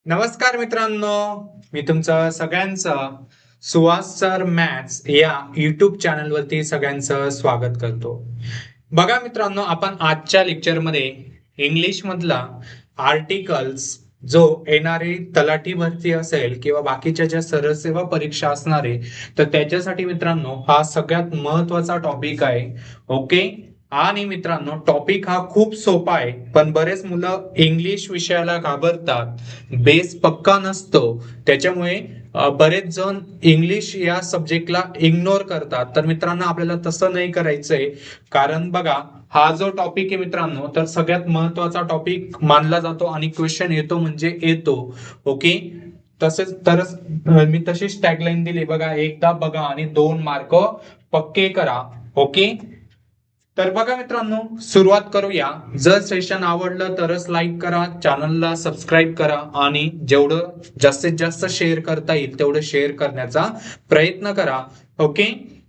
नमस्कार मित्रांनो, मी तुमचं सगळ्यांचं सुहास सर मॅथ्स या युट्यूब चॅनलवरती सगळ्यांचं स्वागत करतो. बघा मित्रांनो, आपण आजच्या लेक्चरमध्ये इंग्लिश मधला आर्टिकल्स जो येणारी तलाठी भरती असेल किंवा बाकीच्या ज्या सरळ सेवा परीक्षा असणार आहे, तर त्याच्यासाठी मित्रांनो हा सगळ्यात महत्वाचा टॉपिक आहे. ओके. आणि मित्रांनो, टॉपिक हा खूप सोपा आहे, पण बरेच मुलं इंग्लिश विषयाला घाबरतात, बेस पक्का नसतो, त्याच्यामुळे बरेच जण इंग्लिश या सब्जेक्टला इग्नोर करतात. तर मित्रांनो, आपल्याला तसं नाही करायचंय. कारण बघा, हा जो टॉपिक आहे मित्रांनो, तर सगळ्यात महत्वाचा टॉपिक मानला जातो आणि क्वेश्चन येतो म्हणजे येतो. ओके. तसेच तरच मी तशीच टॅगलाईन दिली बघा, एकदा बघा आणि 2 मार्क पक्के करा. ओके. तर बघा मित्रांनो, सुरुवात करूया. जर सेशन आवडलं तरच लाईक करा, चॅनलला सबस्क्राईब करा आणि जेवढं जास्तीत जास्त शेअर करता येईल तेवढं शेअर करण्याचा प्रयत्न करा. ओके.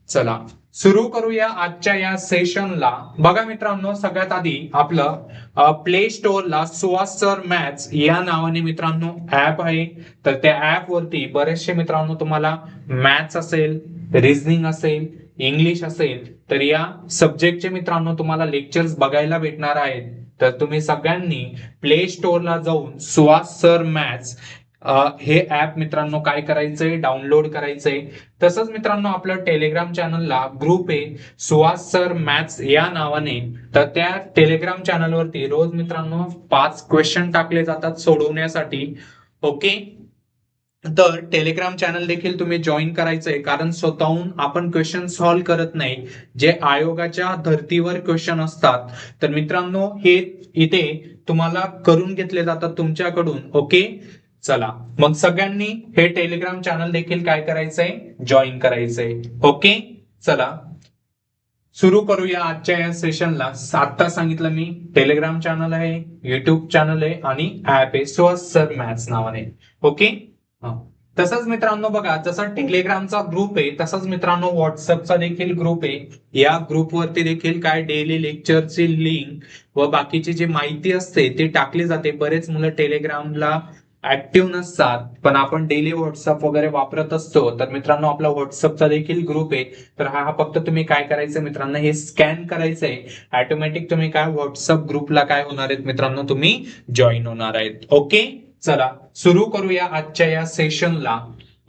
चला सुरू करूया आजच्या या सेशनला. बघा मित्रांनो, सगळ्यात आधी आपलं प्ले स्टोअरला सुहास सर मॅथ्स या नावाने मित्रांनो ऍप आहे. तर त्या ऍप वरती बरेचसे मित्रांनो तुम्हाला मॅथ्स असेल, रिझनिंग असेल, इंग्लिश असेल, तर या सब्जेक्टचे मित्रांनो तुम्हाला लेक्चर्स बघायला भेटणार आहेत. तर तुम्ही सगळ्यांनी प्ले स्टोअरला जाऊन सुहास सर मॅथ्स हे ऍप मित्रांनो काय करायचंय, डाउनलोड करायचंय. तसंच मित्रांनो, आपलं टेलिग्राम चॅनलला ग्रुप आहे सुहास सर मॅथ्स या नावाने. तर त्या टेलिग्राम चॅनलवरती रोज मित्रांनो 5 क्वेश्चन टाकले जातात सोडवण्यासाठी. ओके. तर टेलिग्राम चॅनल देखील तुम्ही जॉईन करायचंय, कारण स्वतःहून आपण क्वेश्चन सॉल्व्ह करत नाही. जे आयोगाच्या धर्तीवर क्वेश्चन असतात, तर मित्रांनो हे इथे तुम्हाला करून घेतले जातात तुमच्याकडून. ओके. चला मग सगळ्यांनी हे टेलिग्राम चॅनल देखील काय करायचंय, जॉईन करायचंय. ओके. चला सुरू करूया आजच्या या सेशनला. आता सांगितलं मी, टेलिग्राम चॅनल आहे, युट्यूब चॅनल आहे आणि ऍप आहे सुहास सर मॅथ्स नावाने. ओके. तसंच मित्रांनो बघा, जसा टेलिग्रामचा ग्रुप आहे तसंच मित्रांनो व्हॉट्सअपचा देखील ग्रुप आहे. या ग्रुप वरती देखील काय डेली लेक्चरची लिंक व बाकीची जी माहिती असते ती टाकली जाते. बरेच मुलं टेलिग्रामला ऍक्टिव्ह नसतात, पण आपण डेली व्हॉट्सअप वगैरे वापरत असतो. तर मित्रांनो, आपला व्हॉट्सअपचा देखील ग्रुप आहे. तर हा फक्त तुम्ही काय करायचं मित्रांनो, हे स्कॅन करायचंय, ऑटोमॅटिक तुम्ही काय व्हॉट्सअप ग्रुपला काय होणार आहेत मित्रांनो, तुम्ही जॉईन होणार आहेत. ओके. चला सुरू करूया आजच्या या सेशनला.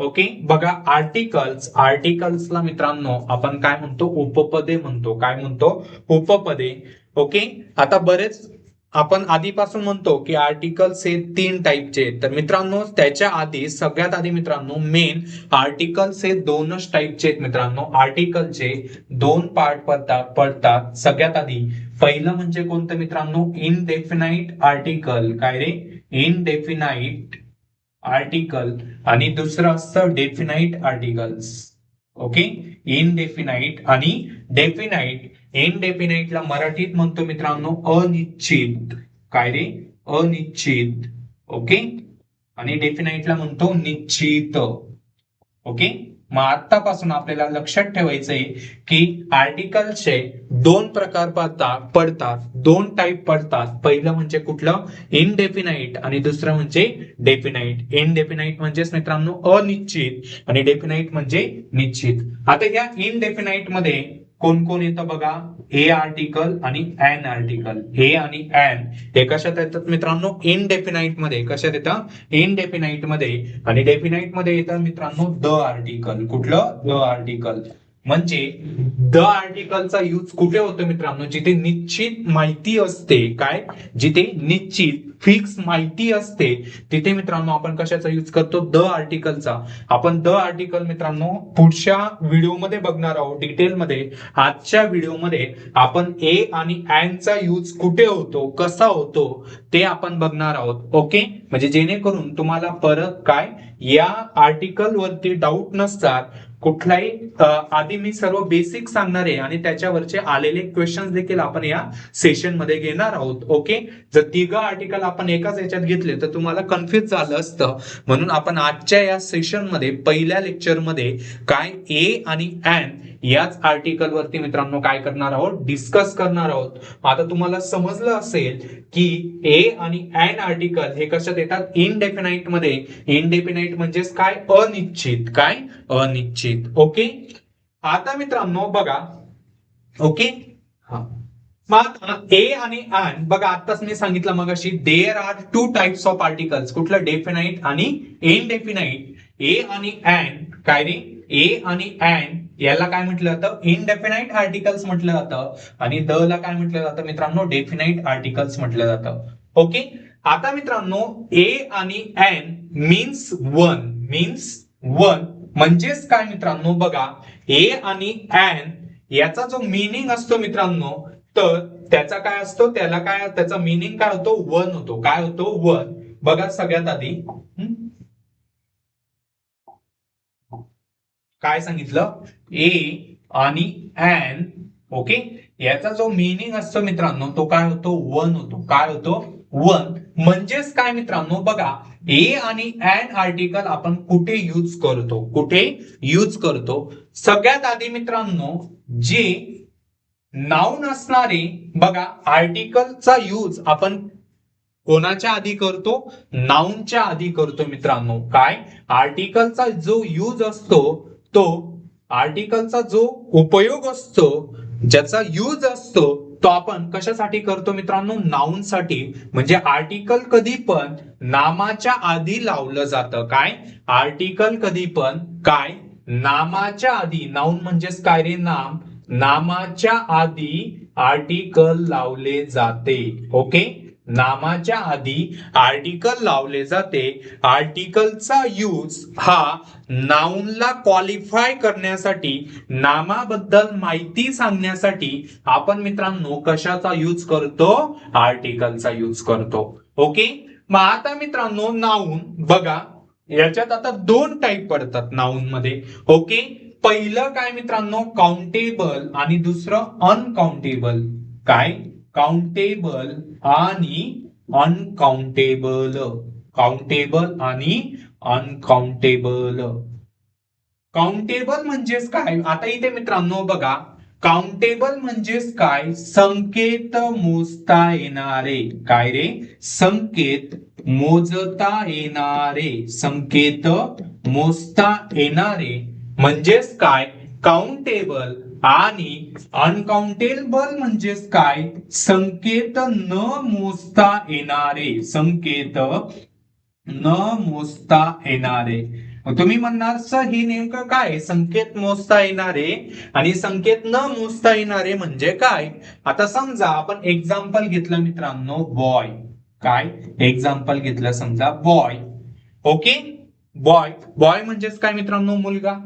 ओके. बघा, आर्टिकल्सला मित्रांनो आपण काय म्हणतो, उपपदे म्हणतो. काय म्हणतो, उपपदे. ओके. आता बरेच आपण आधीपासून म्हणतो की आर्टिकल्स हे 3 टाईपचे आहेत. तर मित्रांनो, त्याच्या आधी सगळ्यात आधी मित्रांनो मेन आर्टिकल्स हे 2च टाईपचे आहेत मित्रांनो. आर्टिकलचे 2 पार्ट पडतात. सगळ्यात आधी पहिलं म्हणजे कोणतं मित्रांनो, इनडेफिनाइट आर्टिकल. काय रे, इनडेफिनाइट आर्टिकल. आणि दुसरं असतं डेफिनाइट आर्टिकल्स. ओके. इनडेफिनाइट आणि डेफिनाइट. इनडेफिनाइटला मराठीत म्हणतो मित्रांनो अनिश्चित. काय रे, अनिश्चित. ओके. आणि डेफिनाइटला म्हणतो निश्चित. ओके. मग आतापासून आपल्याला लक्षात ठेवायचंय की आर्टिकलचे 2 प्रकार पडतात, 2 टाईप पडतात. पहिलं म्हणजे कुठलं, इनडेफिनाइट आणि दुसरं म्हणजे डेफिनाइट. इनडेफिनाइट म्हणजेच मित्रांनो अनिश्चित आणि डेफिनाइट म्हणजे निश्चित. आता या इनडेफिनाइट मध्ये कोण कोण येतं बघा, ए आर्टिकल आणि एन आर्टिकल. ए आणि एन हे कशात येतात मित्रांनो, इनडेफिनाइट मध्ये. कशात येतं, इनडेफिनाइट मध्ये. आणि डेफिनाइट मध्ये येतं मित्रांनो द आर्टिकल. कुठलं, द आर्टिकल. म्हणजे द आर्टिकलचा यूज कुठे होतो मित्रांनो, जिथे निश्चित माहिती असते. काय, जिथे निश्चित फिक्स माहिती असते तिथे मित्रांनो आपण कशाचा यूज करतो, द आर्टिकलचा. आपण द आर्टिकल मित्रांनो पुढच्या व्हिडिओमध्ये बघणार आहोत डिटेलमध्ये. आजच्या व्हिडिओमध्ये आपण ए आणि एन चा यूज कुठे होतो, कसा होतो ते आपण बघणार आहोत. ओके. म्हणजे जेणेकरून तुम्हाला परत काय या आर्टिकल वरती डाऊट नसतात. कुठलाही आधी मी सर्व बेसिक सांगणार आहे आणि त्याच्यावरचे आलेले क्वेश्चन देखील आपण या सेशन मध्ये घेणार आहोत. ओके. जर 3 आर्टिकल आपण एकाच याच्यात घेतले तर तुम्हाला कन्फ्युज झालं असतं. म्हणून आपण आजच्या या सेशन मध्ये पहिल्या लेक्चर मध्ये काय ए आणि एन याच आर्टिकल वरती मित्रांनो काय करणार आहोत, डिस्कस करणार आहोत. आता तुम्हाला समजलं असेल की ए आणि एन आर्टिकल हे कशात येतात, इनडेफिनाइट मध्ये. इनडेफिनाइट म्हणजेच काय, अनिश्चित. काय, अनिश्चित. ओके. आता मित्रांनो बघा, ओके, हा, मग ए आणि एन बघा, आताच मी सांगितलं मगाशी, there are two types of articles. कुठलं, डेफिनाइट आणि इनडेफिनाइट. ए आणि एन काय रे, ए आणि एन याला काय म्हटलं जातं, इनडेफिनाइट आर्टिकल्स म्हटलं जातं, आणि द ला काय म्हटलं जातं मित्रांनो, डेफिनाइट आर्टिकल्स म्हटलं जातं. ओके. आता मित्रांनो ए आणि एन मीन्स वन म्हणजेच काय मित्रांनो बघा, ए आणि एन याचा जो मीनिंग असतो मित्रांनो, तर त्याचा काय असतो, त्याला काय, त्याचा मीनिंग काय होतो, वन होतो. काय होतो, वन. बघा सगळ्यात आधी काय सांगितलं, ए आणि एन, ओके, याचा जो मीनिंग असतो मित्रांनो तो काय होतो, वन होतो. काय होतो, वन. म्हणजेच काय मित्रांनो बघा, ए आणि एन आर्टिकल आपण कुठे यूज करतो, कुठे यूज करतो. सगळ्यात आधी मित्रांनो जे नाउन असणारे बघा, आर्टिकलचा यूज आपण कोणाच्या आधी करतो, नाउनच्या आधी करतो मित्रांनो. काय, आर्टिकलचा जो यूज असतो, तो आर्टिकलचा जो उपयोग असतो, ज्याचा यूज असतो, तो आपण कशासाठी करतो मित्रांनो, नाउन साठी. म्हणजे आर्टिकल कधी पण नामाच्या आधी लावलं जातं. काय, आर्टिकल कधी पण काय, नामाच्या आधी. नाउन म्हणजेच काय रे, नाम. नामाच्या आधी आर्टिकल लावले जाते. ओके, नामाच्या आधी आर्टिकल लावले जाते. आर्टिकलचा यूज हा नाउनला क्वालिफाय करण्यासाठी, नामाबद्दल माहिती सांगण्यासाठी आपण मित्रांनो कशाचा यूज करतो, आर्टिकलचा यूज करतो. ओके. मग आता मित्रांनो नाउन बघा, याच्यात आता दोन टाइप पडतात नाउन मध्ये. ओके. पहिलं काय मित्रांनो, काउंटेबल आणि दुसरं अनकाउंटेबल. काय, काउंटेबल आणि अनकाउंटेबल. काउंटेबल आणि अनकाउंटेबल. काउंटेबल म्हणजेच काय, आता इथे मित्रांनो बघा, काउंटेबल म्हणजेच काय, संकेत मोजता येणारे. काय रे, संकेत मोजता येणारे. संकेत मोजता येणारे म्हणजेच काय, काउंटेबल. आणि अनकाउंटेबल म्हणजेच काय, संकेत न मोजता येणारे. संकेत न मोजता येणारे. तुम्ही म्हणणार सर हे नेमकं काय, संकेत मोजता येणारे आणि संकेत न मोजता येणारे म्हणजे काय. आता समजा आपण एक्झाम्पल घेतलं मित्रांनो, बॉय. काय, एक्झाम्पल घेतलं समजा बॉय. Okay, boy. बॉय म्हणजेच काय मित्रांनो, मुलगा.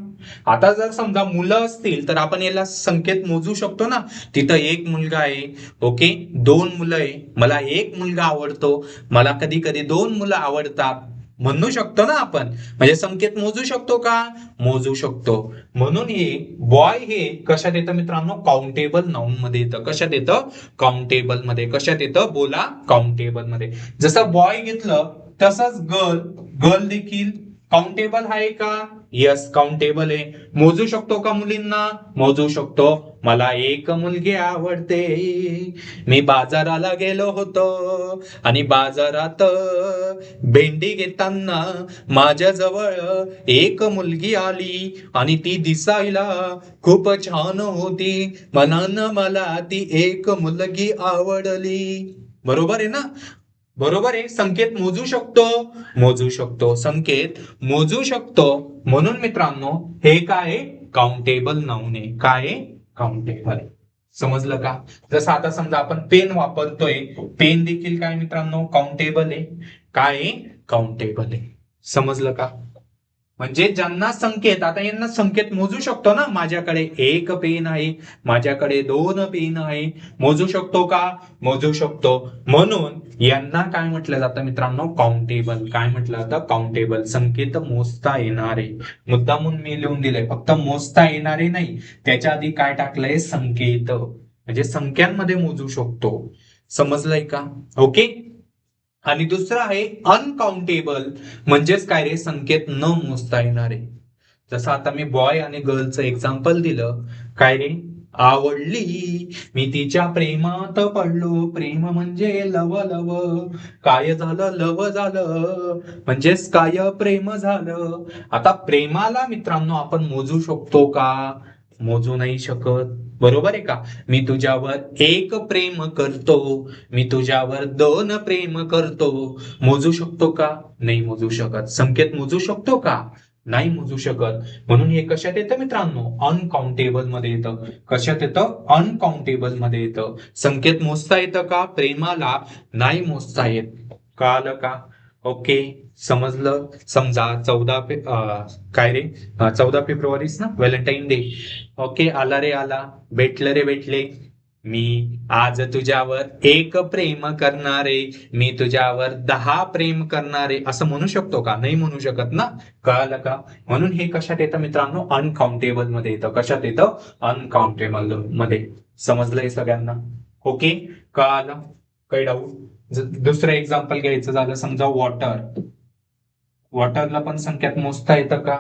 आता जर समजा मुलं असतील तर आपण याला संकेत मोजू शकतो ना. तिथं एक मुलगा आहे, ओके, दोन मुलं आहे, मला एक मुलगा आवडतो, मला कधी कधी दोन मुलं आवडतात, म्हणू शकतो ना आपण. म्हणजे संकेत मोजू शकतो का, मोजू शकतो. म्हणून हे बॉय हे कशात येतं मित्रांनो, काउंटेबल नाउन मध्ये येतं. कशात येतं, काउंटेबल मध्ये. कशात येतं, बोला, काउंटेबल मध्ये. जसं बॉय घेतलं तसंच गर्ल. गर्ल देखील काउंटेबल आहे का, यस, काउंटेबल आहे. मोजू शकतो का मुलींना, मोजू शकतो. मला एक मुलगी आवडते, मी बाजाराला गेलो होतो आणि बाजारात भेंडी घेताना माझ्या जवळ एक मुलगी आली आणि ती दिसायला खूप छान होती, म्हणून मला ती एक मुलगी आवडली. बरोबर आहे ना, बरोबर आहे. संकेत मोजू शकतो, मोजू शकतो. संकेत मोजू शकतो. म्हणून मित्रांनो हे काय, काउंटेबल नाउन आहे. काय, काउंटेबल. समजलं का. जसं आता समजा आपण पेन वापरतोय, पेन देखील काय मित्रांनो, काउंटेबल आहे. काय, काउंटेबल आहे. समजलं का. म्हणजे ज्यांना संकेत, आता यांना संकेत मोजू शकतो ना, माझ्याकडे एक पेन आहे, माझ्याकडे दोन पेन आहे, मोजू शकतो का, मोजू शकतो. म्हणून यांना काय म्हटलं जातं मित्रांनो, काउंटेबल. काय म्हटलं जातं, काउंटेबल. संकेत मोजता येणारे. मुद्दामून मी लिहून दिलंय, फक्त मोजता येणारे नाही, त्याच्या आधी काय टाकलंय, संकेत. म्हणजे संख्यांमध्ये मोजू शकतो. समजलंय का. ओके. आणि दुसरं आहे अनकाउंटेबल. म्हणजेच काय रे, संकेत न मोजता येणारे. जसं आता मी बॉय आणि गर्लचं एक्झाम्पल दिलं. काय रे? आवडली मी तिच्या प्रेमात पडलो, प्रेम म्हणजे लव लव, काय झालं लव झालं, म्हणजेच काय प्रेम झालं. आता प्रेमाला मित्रांनो आपण मोजू शकतो का? मोजू नाही शकत. बरोबर आहे का? मी तुझ्यावर एक प्रेम करतो, मी तुझ्यावर दोन प्रेम करतो. मोजू शकतो का? नाही मोजू शकत. संकेत मोजू शकतो का? नाही मोजू शकत. म्हणून हे कशात येतं मित्रांनो? अनकाउंटेबल मध्ये येतं. कशात येतं? अनकाउंटेबल मध्ये येतं. संकेत मोजता येतं का? प्रेमाला नाही मोजता येत. कळालं का? ओके, समजलं. समजा काय रे, 14 फेब्रुवारीच ना, व्हॅलेंटाईन डे. ओके, आला रे आला, भेटलं रे भेटले. मी आज तुझ्यावर एक प्रेम करणारे, मी तुझ्यावर 10 प्रेम करणारे, असं म्हणू शकतो का? नाही म्हणू शकत ना. कळालं का? म्हणून हे कशात येतं मित्रांनो? अनकाउंटेबल मध्ये येतं. कशात येतं? अनकाउंटेबल मध्ये. समजलंय सगळ्यांना? ओके, कळालं? काही डाऊट? दुसरं एक्झाम्पल घ्यायचं झालं, समजा वॉटर. वॉटरला पण संख्यात मोजता येतं का?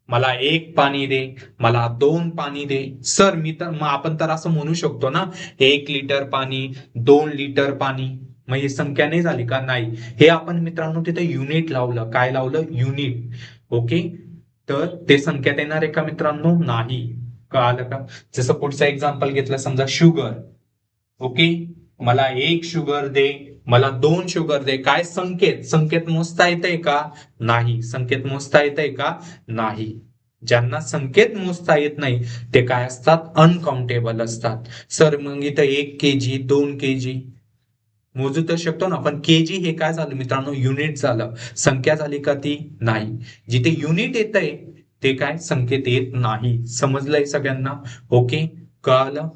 मला एक पाणी दे, मला दोन पाणी दे. सर मी तर मग आपण तर असं म्हणू शकतो ना, 1 लिटर पाणी, 2 लिटर पाणी. मग ही संख्या नाही झाली का? नाही. हे आपण मित्रांनो तिथे युनिट लावलं. काय लावलं? युनिट. ओके, तर ते संख्यात येणार आहे का मित्रांनो? नाही. कळालं का? जसं पुढचं एक्झाम्पल घेतलं, समजा शुगर. ओके, मला एक शुगर दे, मला 2 शुगर दे. काय संकेत? संकेत मोजता येतंय का? नाही. संकेत मोजता येतंय का? नाही. ज्यांना संकेत मोजता येत नाही ते काय असतात? अनकाउंटेबल असतात. सर मग इथं 1 kg, 2 kg मोजू तर शकतो ना, पण केजी हे काय झालं मित्रांनो? युनिट झालं. संख्या झाली का ती? नाही. जिथे युनिट येतंय ते काय? संकेत येत नाही. समजलंय सगळ्यांना? ओके, कळालं?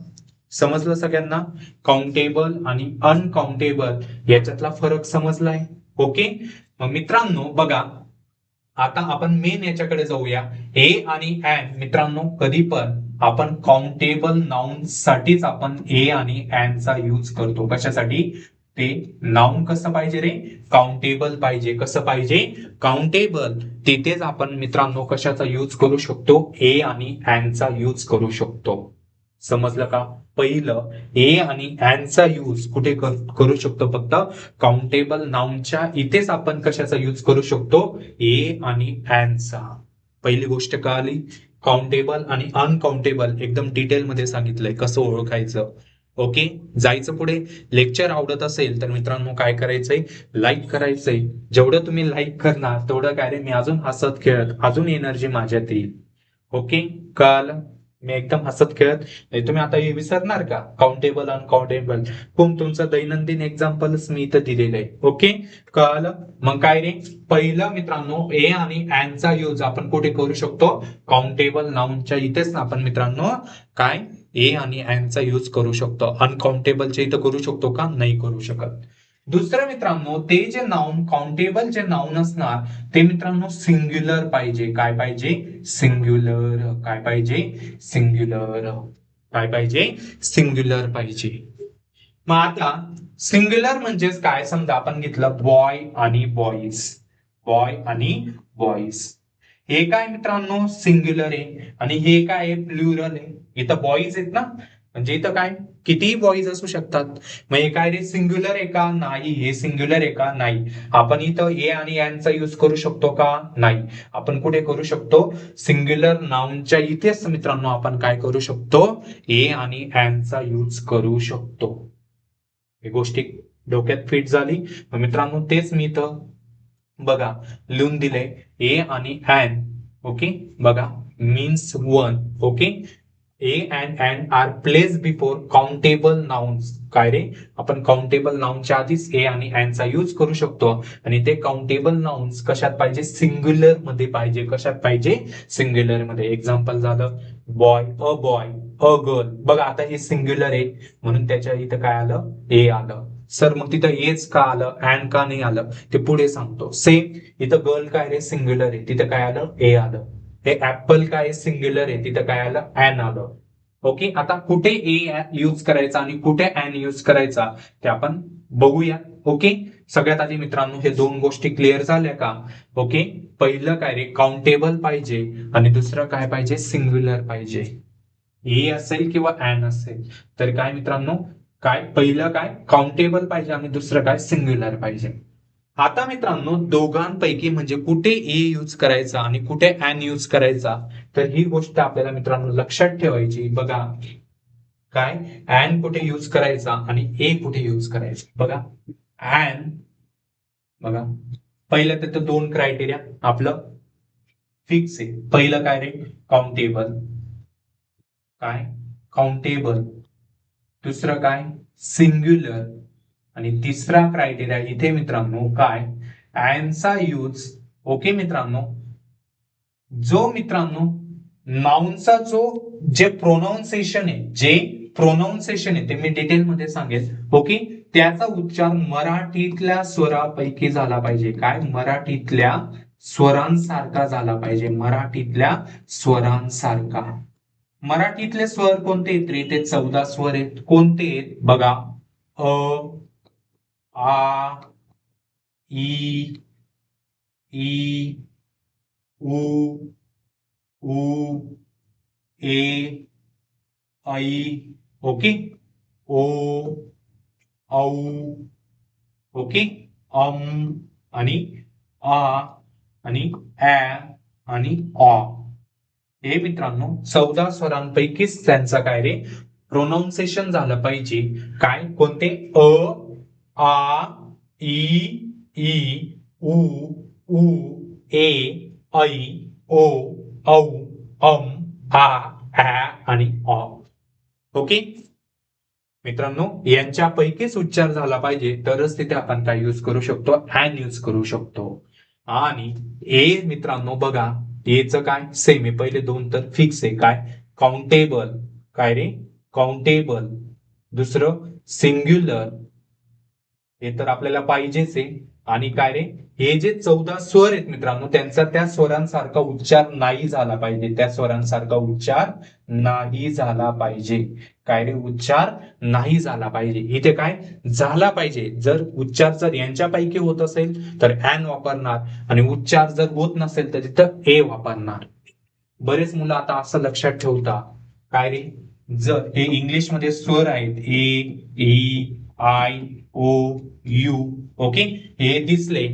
समजलं सगळ्यांना? काउंटेबल आणि अनकाउंटेबल याच्यातला फरक समजलाय? ओके, मग मित्रांनो बघा, आता आपण मेन याच्याकडे जाऊया. ए आणि एन मित्रांनो कधी पण आपण काउंटेबल नाउन साठीच आपण ए आणि एन चा यूज करतो. कशासाठी? ते नाउन कसं पाहिजे रे? काउंटेबल पाहिजे. कसं पाहिजे? काउंटेबल. तिथेच आपण मित्रांनो कशाचा यूज करू शकतो? ए आणि एन चा यूज करू शकतो. समजलं का? पहिलं ए आणि एन चा यूज कुठे करू शकतो? फक्त काउंटेबल नाउनच्या इथेच आपण कशाचा यूज करू शकतो? ए आणि एन चा. पहिली गोष्ट कळाली. काउंटेबल आणि अनकाउंटेबल एकदम डिटेल मध्ये सांगितलंय कसं ओळखायचं. ओके, जायचं पुढे. लेक्चर आवडत असेल तर मित्रांनो काय करायचंय? लाईक करायचंय. जेवढं तुम्ही लाईक करणार तेवढं काय रे, मी अजून हसत खेळत अजून एनर्जी माझ्यात येईल. ओके, कळालं? मी एकदम हसत खेळत. नाही तुम्ही आता हे विसरणार का? काउंटेबल अनकाउंटेबल तुमचं दैनंदिन एक्झाम्पलच मी इथं दिलेलं आहे. ओके, कळालं? मग काय रे, पहिलं मित्रांनो ए आणि एन चा यूज आपण कुठे करू शकतो? काउंटेबल नाउनच्या इथेच आपण मित्रांनो काय ए आणि एन चा यूज करू शकतो. अनकाउंटेबलच्या इथं करू शकतो का? नाही करू शकत. दुसरं मित्रांनो, ते जे नाउन काउंटेबल जे नाउन असणार ते मित्रांनो सिंग्युलर पाहिजे. काय पाहिजे? सिंग्युलर. काय पाहिजे? सिंग्युलर. काय पाहिजे? सिंग्युलर पाहिजे. मग आता सिंग्युलर म्हणजेच काय? समजा आपण घेतलं बॉय आणि बॉईज. बॉय आणि बॉईज हे काय मित्रांनो? सिंग्युलर आहे. आणि हे काय आहे? प्लुरल आहे. इथं बॉईज आहेत ना, म्हणजे इथं काय कितीही बॉईज असू शकतात. मग हे काय रे? सिंग्युलर आहे का? नाही. हे सिंग्युलर आहे का? नाही. आपण इथं ए आणि एन चा यूज करू शकतो का? नाही. आपण कुठे करू शकतो? सिंग्युलर नाउनच्या इथेच मित्रांनो आपण काय करू शकतो? ए आणि एन चा यूज करू शकतो. ही गोष्टी डोक्यात फिट झाली. मग मित्रांनो तेच मी इथं बघा लिहून दिले. ए आणि एन. ओके, बघा means one. Okay, a and an are place before countable nouns. काय रे, आपण काउंटेबल नाउनच्या आधीच ए आणि एन चा यूज करू शकतो. आणि ते काउंटेबल नाउन्स कशात पाहिजे? सिंग्युलर मध्ये पाहिजे. कशात पाहिजे? सिंग्युलर मध्ये. एक्झाम्पल झालं boy, a boy, a girl. बघा आता हे सिंग्युलर आहे म्हणून त्याच्या इथं काय आलं? ए आलं. सर मग तिथं एच का आलं? अँड का नाही आलं? ते पुढे सांगतो. सेम इथं गर्ल काय रे? सिंग्युलर आहे, तिथं काय आलं? ए आलं. हे ऍपल काय? सिंग्युलर आहे, तिथं काय आलं? एन आलं. ओके, आता कुठे ए यूज करायचा आणि कुठे एन यूज करायचा ते आपण बघूया. ओके, सगळ्यात आधी मित्रांनो हे दोन गोष्टी क्लिअर झाल्या का? ओके, पहिलं काय रे, काउंटेबल पाहिजे आणि दुसरं काय पाहिजे, सिंग्युलर पाहिजे. ए असेल किंवा ऍन असेल तर काय मित्रांनो, काय पहिलं काय काउंटेबल पाहिजे आणि दुसरं काय सिंग्युलर पाहिजे. आता मित्रांनो दोघांपैकी म्हणजे कुठे ए यूज करायचा आणि कुठे ऍन यूज करायचा, तर ही गोष्ट आपल्याला मित्रांनो लक्षात ठेवायची. बघा काय, ऍन कुठे यूज करायचा आणि ए कुठे यूज करायचा. बघा ऍन, बघा पहिलं तर दोन क्रायटेरिया आपलं फिक्स आहे. पहिलं काय रे, काउंटेबल, काय काउंटेबल, दुसरं काय सिंग्युलर, आणि तिसरा क्रायटेरिया इथे मित्रांनो काय, ऍनचा यूज. ओके मित्रांनो, जो मित्रांनो नाउनचा जो जे प्रोनाऊन्सिएशन आहे, जे प्रोनाऊन्सिएशन आहे ते मी डिटेलमध्ये सांगेल. ओके, त्याचा उच्चार मराठीतल्या स्वरापैकी झाला पाहिजे. काय, मराठीतल्या स्वरांसारखा झाला पाहिजे, मराठीतल्या स्वरांसारखा. मराठीतले स्वर कोणते आहेत रे, ते 14 स्वर आहेत. कोणते आहेत बघा, अ, आ, ई, ई, उ, ऊ, ए, ऐ, ओके, ओ, औ, ओके, आणि आ आणि ऍ आणि ऑ. हे मित्रांनो 14 स्वरांपैकीच त्यांचा काय रे प्रोनाऊन्सिएशन झालं पाहिजे. काय, कोणते, अ, आ, ई, ई, उ, ऊ, ए, ऐ, ओ, औ, आ, ऍ आणि ऑ. ओके मित्रांनो, यांच्यापैकीच उच्चार झाला पाहिजे तरच तिथे आपण काय यूज करू शकतो, ऍन यूज करू शकतो. आणि ए मित्रांनो बघा, एच काय सेम आहे, पहिले दोन तर फिक्स आहे. काय, काउंटेबल, काय रे काउंटेबल, दुसरं सिंग्युलर, हे तर आपल्याला पाहिजेच आहे. आणि काय रे, हे जे 14 स्वर आहेत मित्रांनो त्यांचा त्या स्वरांसारखा उच्चार नाही झाला पाहिजे, त्या स्वरांसारखा उच्चार नाही झाला पाहिजे. काय रे, उच्चार नाही झाला पाहिजे. इथे काय झाला पाहिजे, जर उच्चार जर यांच्यापैकी होत असेल तर ऍन वापरणार, आणि उच्चार जर होत नसेल तर तिथं ए वापरणार. बरेच मुलं आता असं लक्षात ठेवता, काय रे, जर हे इंग्लिश मध्ये स्वर आहेत A, E, I, O, U, okay, हे दिसले,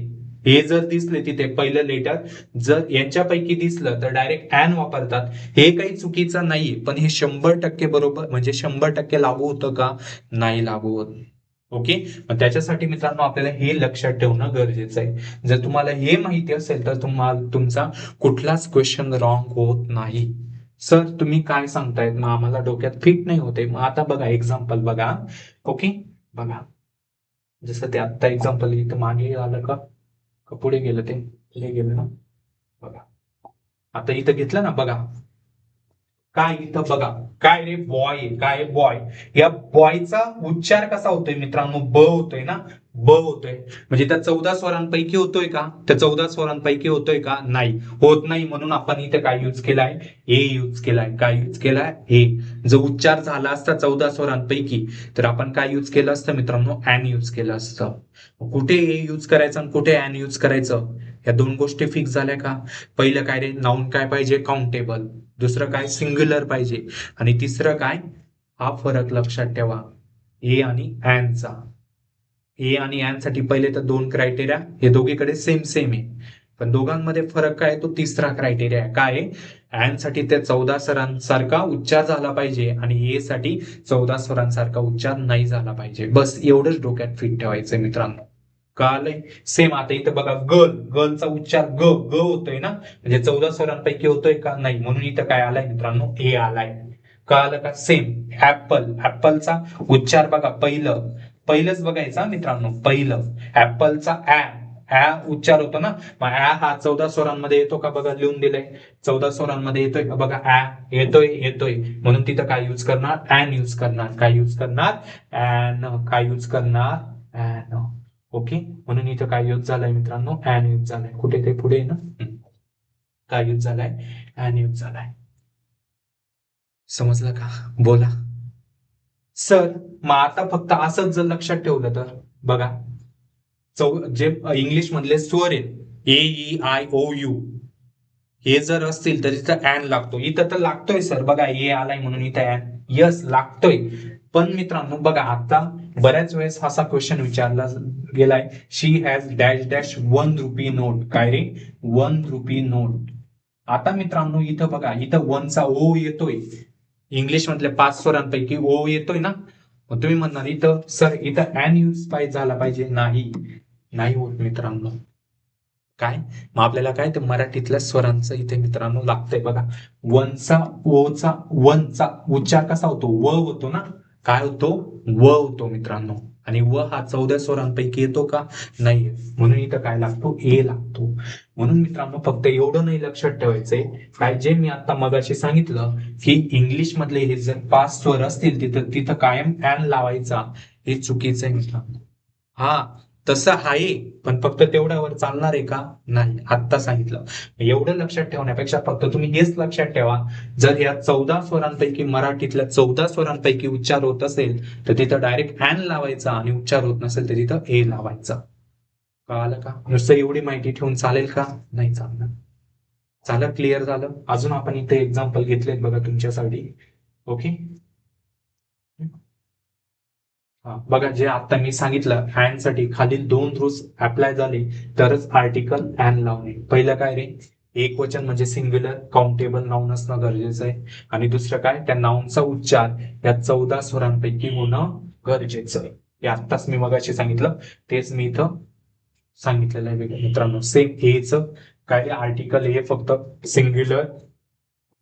हे जर दिसले तिथे पहिलं लेटर जर यांच्यापैकी दिसलं तर डायरेक्ट ऍन वापरतात. हे काही चुकीचं नाहीये, पण हे 100% बरोबर म्हणजे 100% लागू होतं का, नाही लागू होत. ओके, मग त्याच्यासाठी मित्रांनो आपल्याला हे लक्षात ठेवणं गरजेचं आहे. जर तुम्हाला हे माहिती असेल तर तुम्हाला तुमचा कुठलाच क्वेश्चन रॉंग होत नाही. सर तुम्ही काय सांगतायत, मग आम्हाला डोक्यात फिट नाही होते. मग आता बघा एक्झाम्पल बघा. ओके बघा, जसं ते आत्ता एक्झाम्पल इथं मागे आलं का, पुढे गेलं, ते पुढे गेलं ना. बघा आता इथं घेतलं ना, बघा काय इथं बघा, काय रे बॉय, काय बॉय, या बॉयचा उच्चार कसा होतोय मित्रांनो, ब होतोय ना, ब होतोय. म्हणजे त्या 14 स्वरांपैकी होतोय का, त्या 14 स्वरांपैकी होतोय का, नाही होत नाही. म्हणून आपण इथे काय यूज केलाय, ए यूज केलाय. काय यूज केलाय, ए. जर उच्चार झाला असता 14 स्वरांपैकी तर आपण काय यूज केलं असतं मित्रांनो, ऍन यूज केलं असतं. कुठे ए यूज करायचं आणि कुठे ऍन यूज करायचं, या दोन गोष्टी फिक्स झाल्या का. पहिलं काय रे, नाउन काय पाहिजे, काउंटेबल, दुसरं काय सिंग्युलर पाहिजे, आणि तिसरं काय, हा फरक लक्षात ठेवा ए आणि ऍनचा. ए आणि ऍन साठी पहिले तर दोन क्रायटेरिया, हे दोघीकडे सेम सेम आहे, पण दोघांमध्ये फरक काय, तो तिसरा क्रायटेरिया आहे. काय, ऍन साठी त्या 14 स्वरांसारखा उच्चार झाला पाहिजे आणि ए साठी 14 स्वरांसारखा उच्चार नाही झाला पाहिजे. बस एवढंच डोक्यात फिट ठेवायचंय मित्रांनो. कळालंय. सेम आता इथं बघा, गर्ल, गर्लचा उच्चार ग ग होतोय ना, म्हणजे 14 स्वरांपैकी होतोय का, नाही. म्हणून इथं काय आलाय मित्रांनो, ए आलाय. कळालं का. सेम ऍपल, ऍपलचा उच्चार बघा, पहिलंच बघायचा मित्रांनो, पहिलं ऍपलचा ऍ उच्चार होतो ना, मग ऍ हा 14 स्वरांमध्ये येतो का, बघा लिहून दिलंय 14 स्वरांमध्ये येतोय का, बघा ऍ येतोय. म्हणून तिथं काय यूज करणार, ऍन यूज करणार. काय यूज करणार, ऍन. काय यूज करणार, ऍन. ओके, म्हणून इथं काय यूज झालाय मित्रांनो, ऍन यूज झालाय. कुठे ते पुढे ना, काय यूज झालाय, ऍन यूज झालाय. समजलं का, बोला सर. मग आता फक्त असंच जर लक्षात ठेवलं तर बघा, जे इंग्लिश मधले स्वर आहेत AEIOU हे जर असतील तर तिथं ॲन लागतो. इथं तर लागतोय सर बघा, ए आलाय म्हणून इथं ॲन यस लागतोय. पण मित्रांनो बघा, आता बऱ्याच वेळेस असा क्वेश्चन विचारला गेलाय, she has dash dash 1 rupee note. काय रे 1 रुपी नोट. आता मित्रांनो इथं बघा, इथं वनचा ओ येतोय, इंग्लिश मधल्या 5 स्वरांपैकी ओ येतोय ना. मग तुम्ही म्हणणार इथं सर इथं ॲन यूज झाला पाहिजे, नाही नाही होत मित्रांनो. काय मग आपल्याला काय ते मराठीतल्या स्वरांचं इथे मित्रांनो लागतंय बघा. वनचा उच्चार कसा होतो, व होतो ना. काय होतो, व होतो मित्रांनो. आणि व हा 14 स्वरांपैकी येतो का, नाही. म्हणून इथं काय लागतो, ए लागतो. म्हणून मित्रांनो फक्त एवढं नाही लक्षात ठेवायचंय, काय जे मी आता मगाशी सांगितलं की इंग्लिश मधले हे जर 5 स्वर असतील तिथं तिथं कायम ॲन लावायचा, हे चुकीचं आहे मित्रांनो. हा तसं आहे, पण फक्त तेवढ्यावर चालणार आहे का, नाही. आत्ता सांगितलं. एवढं लक्षात ठेवण्यापेक्षा फक्त तुम्ही हेच लक्षात ठेवा, जर या 14 स्वरांपैकी मराठीतल्या 14 स्वरांपैकी उच्चार होत असेल तर तिथं डायरेक्ट ॲन लावायचा, आणि उच्चार होत नसेल तर तिथं ए लावायचा. कळालं का. नुसतं एवढी माहिती ठेवून चालेल का, नाही चालणार. झालं, क्लिअर झालं. अजून आपण इथे एक्झाम्पल घेतलेत बघा तुमच्यासाठी. ओके. बघा, जे आता मी सांगितलं ॲन साठी खालील 2 रूल्स अप्लाय झाले तरच आर्टिकल ॲन लावणे. पहिलं काय रे, एक वचन म्हणजे सिंग्युलर काउंटेबल नाऊन असणं गरजेचं आहे. आणि दुसरं काय, त्या नाऊनचा उच्चार या 14 स्वरांपैकी होणं गरजेचं आहे. हे आत्ताच मी मगाशी सांगितलं, तेच मी इथं सांगितलेलं आहे मित्रांनो. सेम एच काय, आर्टिकल हे फक्त सिंग्युलर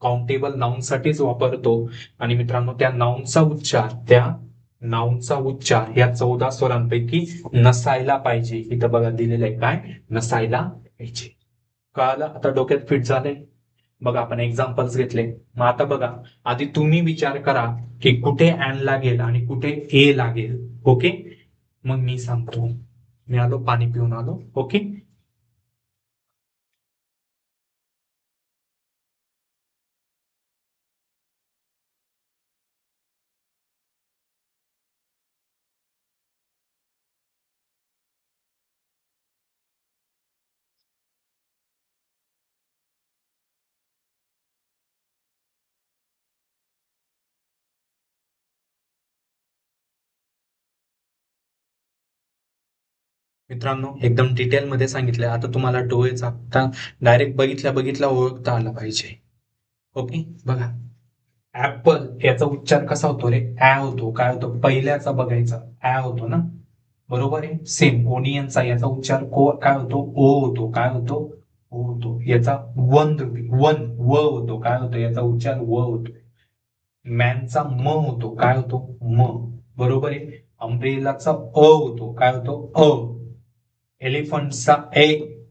काउंटेबल नाऊन साठीच वापरतो. आणि मित्रांनो त्या नाऊनचा उच्चार या 14 स्वरांपैकी नसायला पाहिजे. इथं बघा दिलेलं आहे, काय नसायला पाहिजे. कळालं, आता डोक्यात फिट झालंय. बघा आपण एक्झाम्पल्स घेतले. मग आता बघा, आधी तुम्ही विचार करा की कुठे ॲन लागेल आणि कुठे ए लागेल. ओके, मग मी सांगतो. मी आलो, पाणी पिऊन आलो. ओके. मित्रांनो एकदम डिटेलमध्ये सांगितलंय. आता तुम्हाला डोळेचा आता डायरेक्ट बघितल्या बघितल्या ओळखता आला पाहिजे. ओके. बघा, ऍपल याचा उच्चार कसा होतो रे, ऍ होतो. काय होतो, पहिल्याचा बघायचा ऍ होतो ना, बरोबर आहे. सेम ओनियनचा याचा उच्चार काय होतो, ओ होतो. काय होतो, ओ होतो. याचा वन व होतो. काय होतो, याचा उच्चार व होतो. मॅनचा म होतो. काय होतो, म. बरोबर आहे. अम्ब्रेलाचा अ होतो. काय होतो, अ. एलिफंटचा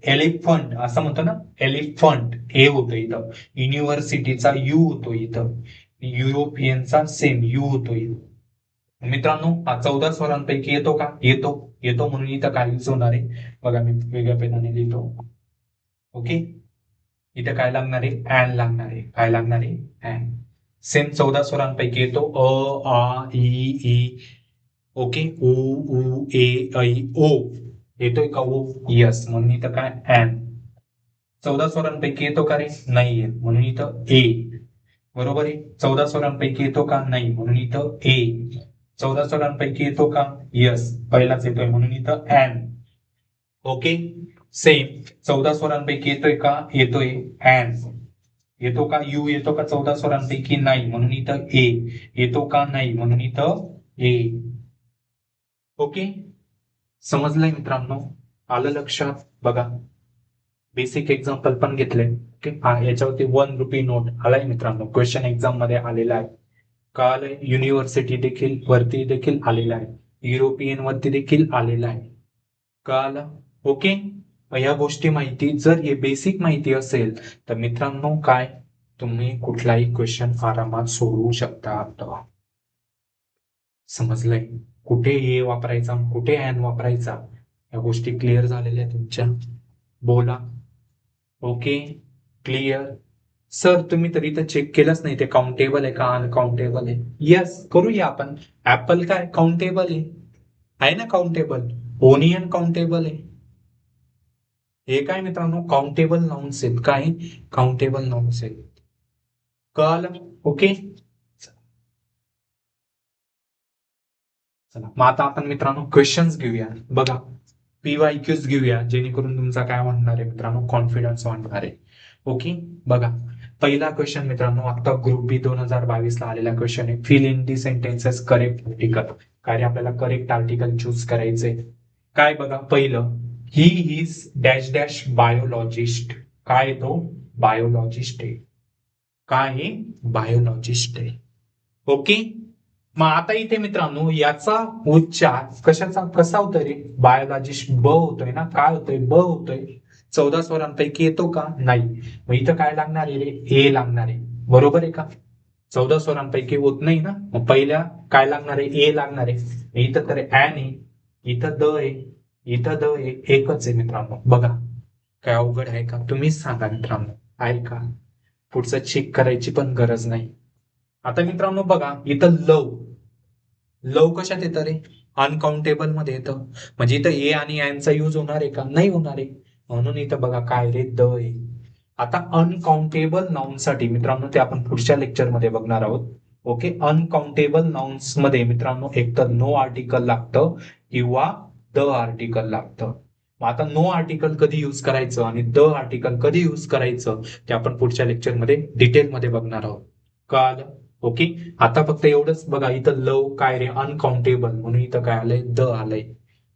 एलिफंट असं म्हणतो ना, एलिफंट ए होतो इथं. युनिव्हर्सिटीचा यू होतो इथं. युरोपियनचा सेम यू होतो इथं. मित्रांनो हा 14 स्वरांपैकी येतो का, येतो म्हणून इथं काय यूज होणार आहे बघा, मी वेगळ्या पेनाने लिहितो. ओके. इथं काय लागणार आहे, ॲन लागणार आहे. काय लागणार आहे, ॲन. सेम 14 स्वरांपैकी येतो, अ आ इ ई. ओके. उ उ ए ऐ ओ. येतोय का ओ, यस. म्हणून इथं काय, ॲन. 14 स्वरांपैकी येतो का रे, नाही येत. म्हणून इथं ए. बरोबर आहे. 14 स्वरांपैकी येतो का, नाही. म्हणून इथं ए. 14 स्वरांपैकी येतो का, यस. पहिलाच येतोय म्हणून इथं ॲन. ओके. सेम 14 स्वरांपैकी येतोय का, येतोय ॲन. येतो का, यू येतो का 14 स्वरांपैकी, नाही. म्हणून इथं ए. येतो का, नाही. म्हणून इथं ए. ओके. समजलंय मित्रांनो, आलं लक्षात. बघा, बेसिक एक्झाम्पल पण घेतले. ओके. याच्यावरती 1 रुपी नोट आलाय मित्रांनो, क्वेश्चन एक्झाम मध्ये आलेला आहे. कळालंय. युनिव्हर्सिटी देखील वरती देखील आलेला आहे. युरोपियन वरती देखील आलेला आहे. कळालं. ओके. या गोष्टी माहिती, जर हे बेसिक माहिती असेल तर मित्रांनो काय, तुम्ही कुठलाही क्वेश्चन आरामात सोडवू शकता. समजलंय, कुठे ए वापरायचा, कुठे ॲन वापरायचा, या गोष्टी क्लिअर झालेल्या तुमच्या. बोला. ओके. क्लिअर. सर तुम्ही तर इथं चेक केलंच नाही, ते काउंटेबल आहे का अनकाउंटेबल आहे. यस, करूया आपण. ऍपल काय काउंटेबल आहे ना, काउंटेबल. ओनियन काउंटेबल आहे. हे काय मित्रांनो काउंटेबल नाउन्स आहेत. काय काउंटेबल नाउन्स आहेत. कळालं? ओके. चला मग आता आपण मित्रांनो क्वेश्चन्स घेऊया. बघा PYQs घेऊया जेणेकरून तुमचा काय म्हणणार आहे मित्रांनो कॉन्फिडन्स वाढणार आहे. ओके. बघा पहिला क्वेश्चन मित्रांनो आता ग्रुप बी 2022 ला आलेला क्वेश्चन आहे. Fill in the sentences correct article. काय रे आपल्याला करेक्ट आर्टिकल चूज करायचंय. काय बघा पहिलं he is dash dash biologist. काय तो बायोलॉजिस्ट आहे. काय आहे बायोलॉजिस्ट आहे. ओके. मग आता इथे मित्रांनो याचा उच्चार कसा होतोय रे बायोलॉजिस्ट ब होतोय ना. काय होतोय ब होतोय. 14 स्वरांपैकी येतो का नाही. मग इथं काय लागणार आहे रे ए लागणार आहे. बरोबर आहे का. 14 स्वरांपैकी होत नाही ना. मग पहिल्या काय लागणार आहे ए लागणार आहे. इथं तर ऍन आहे. इथं द आहे. इथं द आहे. एकच आहे मित्रांनो. बघा काय अवघड आहे का तुम्हीच सांगा मित्रांनो. आहे का. पुढचं चेक करायची पण गरज नाही. आता मित्रांनो बघा इथं लव लव कशात येतं रे अनकाउंटेबल मध्ये येतं. म्हणजे इथं ए आणि एनचा यूज होणार आहे का नाही होणार आहे. म्हणून इथं बघा काय रे द आहे. आता अनकाउंटेबल नाउन साठी मित्रांनो ते आपण पुढच्या लेक्चर मध्ये बघणार आहोत. ओके. अनकाउंटेबल नाउन्स मध्ये मित्रांनो एक तर नो आर्टिकल लागतं किंवा द आर्टिकल लागतं. मग आता नो आर्टिकल कधी युज करायचं आणि द आर्टिकल कधी युज करायचं ते आपण पुढच्या लेक्चरमध्ये डिटेलमध्ये बघणार आहोत. कळालं. ओके. आता फक्त एवढंच बघा इथं लव काय रे अनकाउंटेबल म्हणून इथं काय आलंय द आलंय.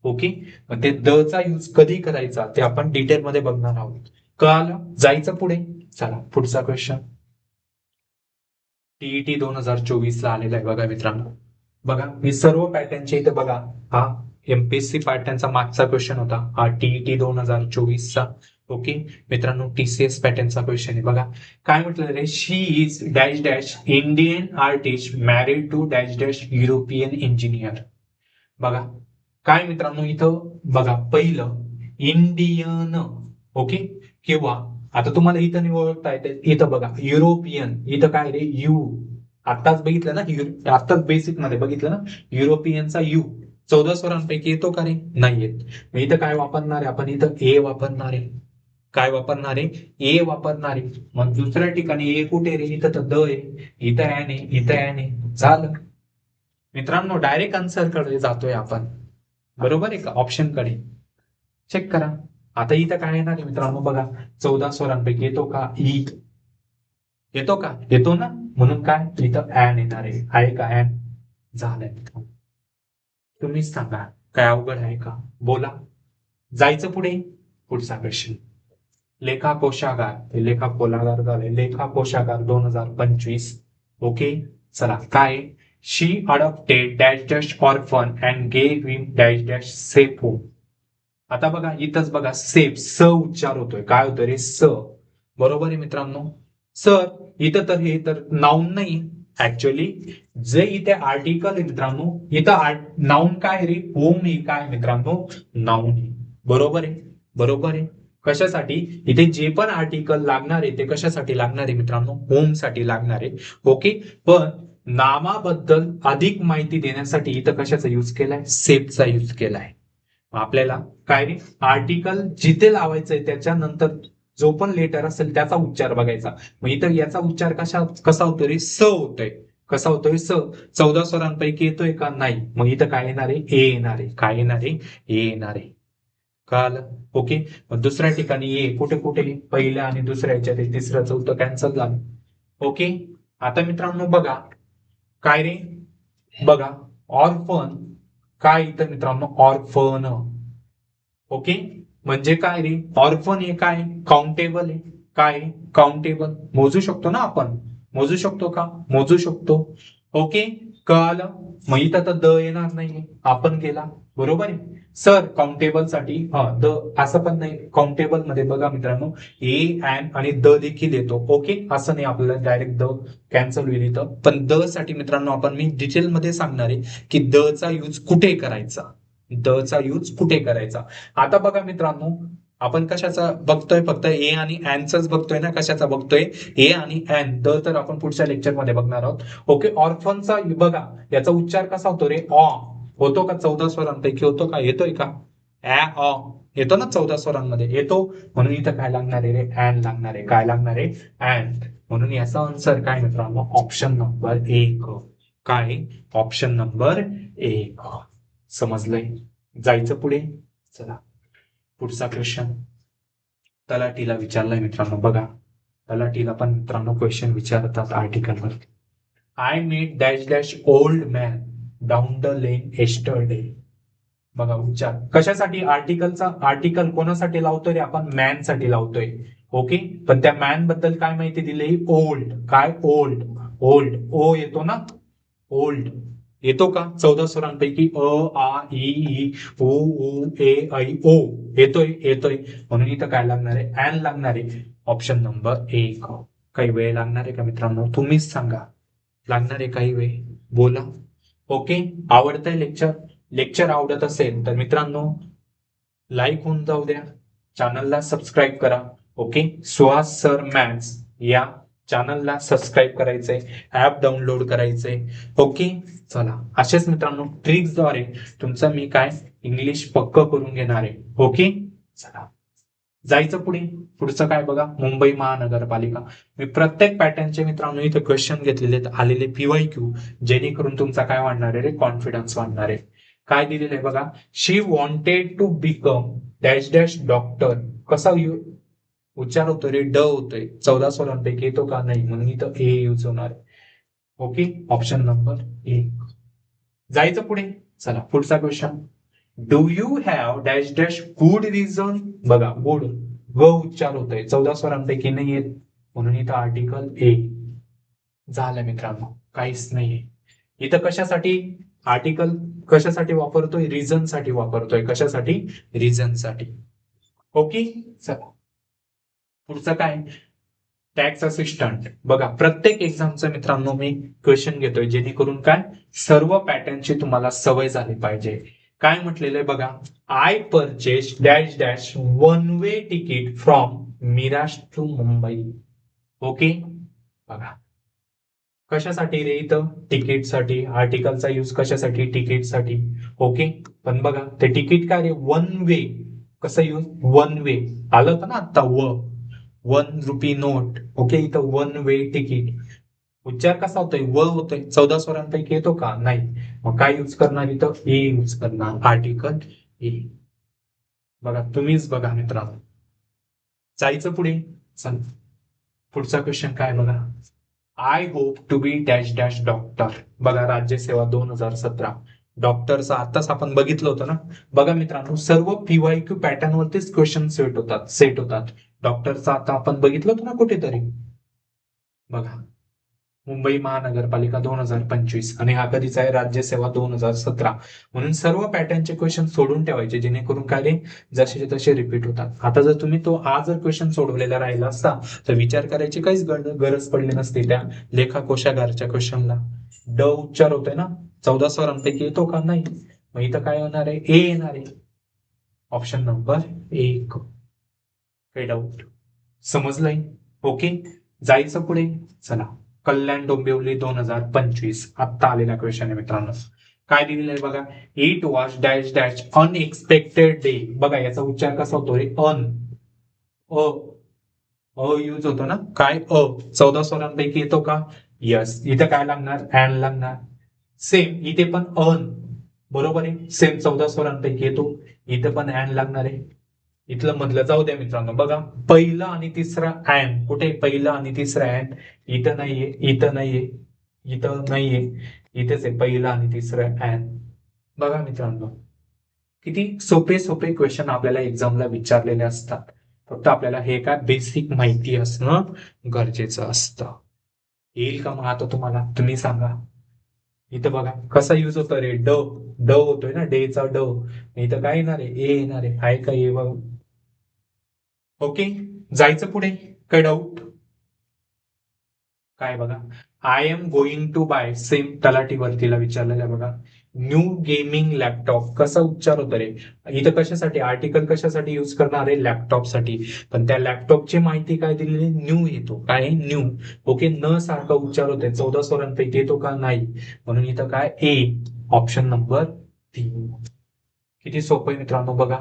ओके. मग ते द चा यूज कधी करायचा ते आपण डिटेलमध्ये बघणार आहोत. कळालं. जायचं पुढे. चला पुढचा क्वेश्चन टीईटी 2024 ला आलेला आहे बघा मित्रांनो. बघा मी सर्व पॅटर्नचे इथे बघा हा एमपीएससी पॅटर्नचा मागचा क्वेश्चन होता. हा टीईटी 2024 चा. ओके मित्रांनो TCS पॅटर्नचा क्वेश्चन आहे. बघा काय म्हटलं रे she is dash dash Indian artist married to dash dash European engineer. बघा काय मित्रांनो इथं बघा पहिलं इंडियन. ओके. किंवा आता तुम्हाला इथं नाही ओळखता येते इथं बघा युरोपियन. इथं काय रे यू. आताच बघितलं ना आताच बेसिक मध्ये बघितलं ना युरोपियनचा यू 14 स्वरांपैकी येतो का रे नाही येत. मग इथं काय वापरणार आहे आपण इथं ए वापरणार आहे. काय वापरणार आहे ए वापरणार आहे. मग दुसऱ्या ठिकाणी ए कुठे रे इथं तर द आहे. इथं ऍन आहे. इथं ऍन आहे. झालं मित्रांनो डायरेक्ट आन्सर कडे जातोय आपण. बरोबर आहे का ऑप्शन कडे. चेक करा. आता इथं काय येणार आहे मित्रांनो बघा 14 स्वरांपैकी येतो का ई. येतो का येतो ना. म्हणून काय इथं ऍन येणार आहे का ऍन. झालंय तुम्हीच सांगा काय अवघड आहे का बोला. जायचं पुढे. पुढचा क्वेश्चन लेखा कोशागार लेखा कोलागार झाले लेखा कोशागार 2025. ओके. चला काय she adopted dash dash orphan and gave him dash dash safe home. आता बघा इथंच बघा सेफ स उच्चार होतोय. काय होतोय रे स. बरोबर आहे मित्रांनो. सर इथं तर हे तर नाऊन नाही ऍक्च्युअली जे इथे आर्टिकल आहे मित्रांनो इथं नाऊन काय रे होम ही काय मित्रांनो नाऊन आहे. बरोबर आहे. बरोबर आहे. कशासाठी इथे जे पण आर्टिकल लागणार आहे ते कशासाठी लागणार आहे मित्रांनो होम साठी लागणार आहे. ओके. पण नामाबद्दल अधिक माहिती देण्यासाठी इथं कशाचा यूज केलाय सेफचा यूज केलाय. आपल्याला काय रे आर्टिकल जिथे लावायचंय त्याच्यानंतर जो पण लेटर असेल त्याचा उच्चार बघायचा. मग इथं याचा उच्चार कसा होतोय रे स होतोय. कसा होतोय स. 14 स्वरांपैकी येतोय का नाही. मग इथं काय येणार आहे ए येणार आहे. काय येणार आहे ए येणार आहे. कळालं. ओके. मग दुसऱ्या ठिकाणी ए कुठे कुठे पहिल्या आणि दुसऱ्या ह्याच्यात तिसरं चौथं कॅन्सल झालं. ओके. आता मित्रांनो बघा काय रे बघा ऑर्फन काय इथं मित्रांनो ऑर्फन. ओके. म्हणजे काय रे ऑर्फन हे काय काउंटेबल आहे. काय काउंटेबल मोजू शकतो ना आपण. मोजू शकतो का मोजू शकतो. ओके. कळालं. मग इथं तर द येणार नाही आपण केला. बरोबर आहे. सर काउंटेबल साठी द असं पण नाही. काउंटेबल मध्ये बघा मित्रांनो ए ऍन आणि द देखील येतो. ओके. असं नाही आपल्याला डायरेक्ट द कॅन्सल होईल इथं. पण द साठी मित्रांनो आपण मी डिटेलमध्ये सांगणार आहे की द चा यूज कुठे करायचा. द चा यूज कुठे करायचा. आता बघा मित्रांनो आपण कशाचा बघतोय फक्त ए आणि एनचाच बघतोय ना. कशाचा बघतोय ए आणि एन. द तर आपण पुढच्या लेक्चर मध्ये बघणार आहोत. ओके. ऑर्फनचा बघा याचा उच्चार कसा होतो रे ऑ होतो का 14 स्वरांपैकी होतो का येतोय का अ येतो ना 14 स्वरांमध्ये येतो, म्हणून इथं काय लागणार आहे रे, ऍन लागणार आहे. काय लागणार आहे, ऍन. म्हणून याचा आन्सर काय मित्रांनो, ऑप्शन नंबर 1. काय, ऑप्शन नंबर 1. समजलंय? जायचं पुढे. चला पुढचा क्वेश्चन तलाठीला विचारलाय मित्रांनो. बघा, तलाठीला पण मित्रांनो क्वेश्चन विचारतात आर्टिकल वर. I meet dash dash old man down the lane yesterday. बघा उच्चार कशासाठी, आर्टिकल कोणासाठी लावतोय रे आपण, मॅन साठी लावतोय. ओके, पण त्या मॅन बद्दल काय माहिती दिली, ओल्ड. काय, ओल्ड. ओल्ड, ओ येतो ना, ओल्ड येतो का 14 स्वरांपैकी, अ आ इ ई उ ऊ ए ऐ ओ येतोय. म्हणून इथं काय लागणार आहे, ऍन लागणार आहे. Option number 1. काही वेळ लागणार आहे का मित्रांनो, तुम्हीच सांगा. लागणार आहे काही वेळ, बोला. ओके, आवडतंय लेक्चर. लेक्चर आवडत असेल तर मित्रांनो लाईक होऊन जाऊ द्या, चॅनलला सबस्क्राईब करा. ओके, सुहास सर मॅथ्स या चॅनलला सबस्क्राईब करायचंय, ऍप डाउनलोड करायचंय. ओके, चला असेच मित्रांनो ट्रिक्सद्वारे तुमचं मी काय इंग्लिश पक्क करून घेणार आहे. ओके, चला जायचं पुढे. पुढचं काय बघा, मुंबई महानगरपालिका. मी प्रत्येक पॅटर्नचे मित्रांनो इथे क्वेश्चन घेतलेले आहेत, आलेले PYQ, जेणेकरून तुमचा काय वाढणार आहे रे, कॉन्फिडन्स वाढणार आहे. काय दिलेलं आहे बघा, she wanted to become dash dash doctor. कसा उच्चार होतोय रे, ड होतोय. 14 स्वरांपैकी येतो का, नाही, म्हणून इथं ए यूज होणार आहे. Okay, option number 1. जायचं पुढे. चला पुढचा question, do you have dash dash good reason. बघा गुड, ग उच्चार होतोय, 14 स्वरांपैकी नाही येत, म्हणून इथं आर्टिकल ए. झालं मित्रांनो, काहीच नाहीये इथं. कशासाठी आर्टिकल, कशासाठी वापरतोय, रिझन साठी वापरतोय. कशासाठी, रिझन साठी. ओके, चला पुढचं काय, टॅक्स असिस्टंट. बघा प्रत्येक एक्झामचं मित्रांनो मी क्वेश्चन घेतोय, जेणेकरून काय सर्व पॅटर्नची तुम्हाला सवय झाली पाहिजे. काय म्हटलेलं आहे बघा, I purchase dash dash one way ticket from Miraj to Mumbai. Okay, बघा कशासाठी रे, इथं तिकीटसाठी. आर्टिकलचा यूज कशासाठी, तिकीटसाठी. ओके, पण बघा ते तिकीट काय रे, वन वे. कसं यूज, वन वे. आलं होतं ना आता, 1 रुपी नोट. ओके, इथं वन वे तिकीट. उच्चार कसा होतोय, व होतोय. 14 स्वरांपैकी येतो का, नाही. मग काय यूज करणार इथं, ए यूज करणार, आर्टिकल ए. बघा तुम्हीच बघा मित्रांनो. जायचं पुढे. चल पुढचा क्वेश्चन काय बघा, I hope to be dash dash doctor. बघा राज्यसेवा 2017 डॉक्टरचा आताच आपण बघितलं होतं ना. बघा मित्रांनो सर्व PYQ पॅटर्न वरतीच क्वेश्चन सेट होतात. डॉक्टरचा आता आपण बघितलं होतं ना कुठेतरी. बघा मुंबई महानगरपालिका 2025 आणि हा कधीचा आहे, राज्यसेवा 2017. म्हणून सर्व पॅटर्नचे क्वेश्चन सोडून ठेवायचे, जेणेकरून काय रे जसे तसे रिपीट होतात. आता जर तुम्ही तो हा जर क्वेश्चन सोडवलेला राहिला असता तर विचार करायची काहीच गरज पडली नसती त्या लेखा कोशागारच्या क्वेश्चनला. ड उच्चार होतोय ना, 14 स्वरांपैकी येतो का, नाही. मग इथं काय होणार आहे, ए येणार आहे. Option number 1. काही डाऊट, समजलंय? ओके, जायचं पुढे. चला कल्याण डोंबिवली 2025 आत्ता आलेला क्वेश्चन आहे मित्रांनो. काय दिलेलं आहे बघा, it was dash dash unexpected day. बघा याचा उच्चार कसा होतो रे, अ यूज होतो ना. काय, 14 स्वरांपैकी येतो का, यस. इथं काय लागणार, ऍन लागणार. सेम इथे पण अन, बरोबर आहे, सेम 14 स्वरांपैकी येतो. इथं पण ऍन लागणार आहे. इथलं मधलं जाऊ द्या मित्रांनो. बघा पहिला आणि तिसरा ऍन कुठे, पहिला आणि तिसरा ऍन इथं नाहीये, इथं नाहीये, इथं नाहीये, इथेच आहे पहिला आणि तिसरा ऍन. बघा मित्रांनो किती सोपे सोपे क्वेश्चन आपल्याला एक्झामला विचारलेले असतात. फक्त आपल्याला हे काय बेसिक माहिती असणं गरजेचं असतं. येईल का मग आता तुम्हाला, तुम्ही सांगा. इथं बघा कसा युज होतो रे, ड ड होतोय ना, डेचा ड. इथं काय येणार आहे, ए येणार आहे. आहे का ए बघा. ओके, जायचं पुढे. काय डाऊट, काय बघा, I am going to buy. Same तलाठी भरतीला विचारलेलं आहे बघा, न्यू गेमिंग लॅपटॉप. कसा उच्चार होतो रे, इथं कशासाठी आर्टिकल कशासाठी युज करणार आहे, लॅपटॉप साठी. पण त्या लॅपटॉपची माहिती काय दिलेली, न्यू येतो. काय, न्यू. ओके, न सारखा उच्चार होतोय, 14 स्वरांपैकी येतो का, नाही. म्हणून इथं काय, ए. Option number 3. किती सोपं आहे मित्रांनो बघा.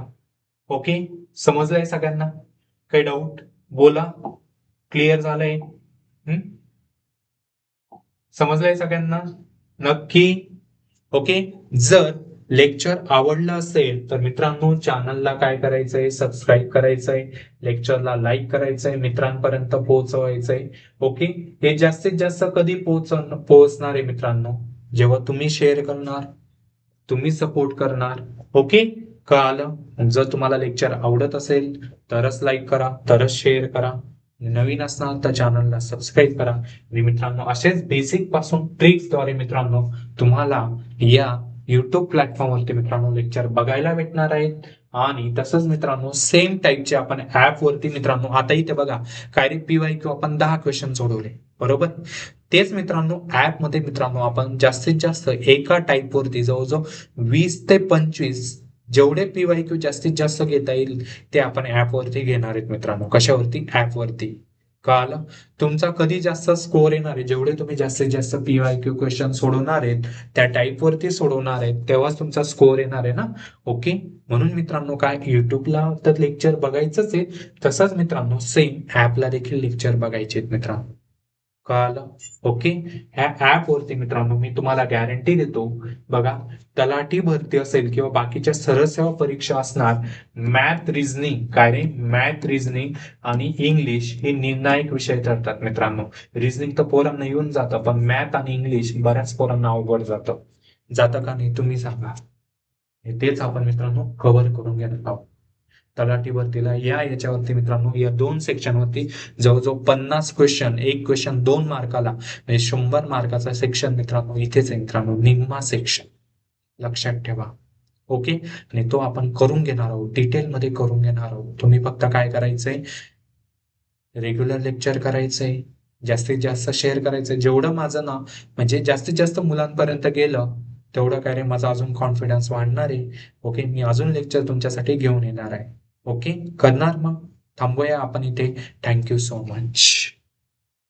ओके, समजलंय सगळ्यांना? काही डाऊट? बोला. क्लिअर झालंय? समजलंय सगळ्यांना? नक्की. ओके. जर लेक्चर आवडलं असेल तर मित्रांनो चॅनलला काय करायचंय, सबस्क्राईब करायचंय, लेक्चरला लाईक करायचंय, मित्रांपर्यंत पोहोचवायचंय. ओके. हे जास्तीत जास्त कधी पोहोचणार आहे मित्रांनो? जेव्हा तुम्ही शेअर करणार, तुम्ही सपोर्ट करणार. ओके, कळालं? जर तुम्हाला लेक्चर आवडत असेल तरच लाईक करा, तरच शेअर करा. नवीन असणार तर चॅनलला सबस्क्राईब करा. आणि मित्रांनो असेच बेसिक पासून ट्रिक्सद्वारे मित्रांनो तुम्हाला या युट्यूब प्लॅटफॉर्मवरती मित्रांनो लेक्चर बघायला भेटणार आहेत. आणि तसंच मित्रांनो सेम टाईपचे आपण ऍप वरती मित्रांनो आता इथे बघा काय रे PYQ आपण 10 क्वेश्चन सोडवले, बरोबर? तेच मित्रांनो ऍप मध्ये मित्रांनो आपण जास्तीत जास्त एका टाईप वरती जवळजवळ 20 ते 25 जेवढे PYQ जास्तीत जास्त घेता येईल ते आपण ऍप वरती घेणार आहेत मित्रांनो. कशावरती? ऍप वरती. कळालं? तुमचा कधी जास्त स्कोर येणार आहे, जेवढे तुम्ही जास्तीत जास्त PYQ क्वेश्चन सोडवणार आहेत त्या टाईप वरती सोडवणार आहेत तेव्हाच तुमचा स्कोर येणार आहे ना. ओके, म्हणून मित्रांनो काय युट्यूबला तर लेक्चर बघायचंच आहे, तसंच मित्रांनो सेम ऍपला देखील लेक्चर बघायचे आहेत मित्रांनो. कळालं? ओके. ह्या ऍप वरती मित्रांनो मी तुम्हाला गॅरंटी देतो, बघा तलाठी भरती असेल किंवा बाकीच्या सरळ सेवा परीक्षा असणार, मॅथ रिझनिंग काय रे मॅथ रिझनिंग आणि इंग्लिश हे निर्णायक विषय ठरतात मित्रांनो. रिझनिंग तर पोरांना येऊन जातं, पण मॅथ आणि इंग्लिश बऱ्याच पोरांना अवघड जातं का नाही तुम्ही सांगा. तेच आपण मित्रांनो कव्हर करून घेणार आहोत. तलाठी भरतीला याच्यावरती मित्रांनो या 2 सेक्शन वरती जवळजवळ 50 क्वेश्चन, एक क्वेश्चन 2 मार्काला म्हणजे 100 मार्काचा सेक्शन मित्रांनो इथेच आहे मित्रांनो, निम्मा सेक्शन. लक्षात ठेवा. ओके, आणि तो आपण करून घेणार आहोत, डिटेलमध्ये करून घेणार आहोत. तुम्ही फक्त काय करायचंय, रेग्युलर लेक्चर करायचंय, जास्तीत जास्त शेअर करायचंय. जेवढं माझं ना म्हणजे जास्तीत जास्त मुलांपर्यंत गेलं तेवढं काय रे माझा अजून कॉन्फिडन्स वाढणार आहे. ओके, मी अजून लेक्चर तुमच्यासाठी घेऊन येणार आहे. ओके, करणार मग? थांबूया आपण इथे. Thank you so much.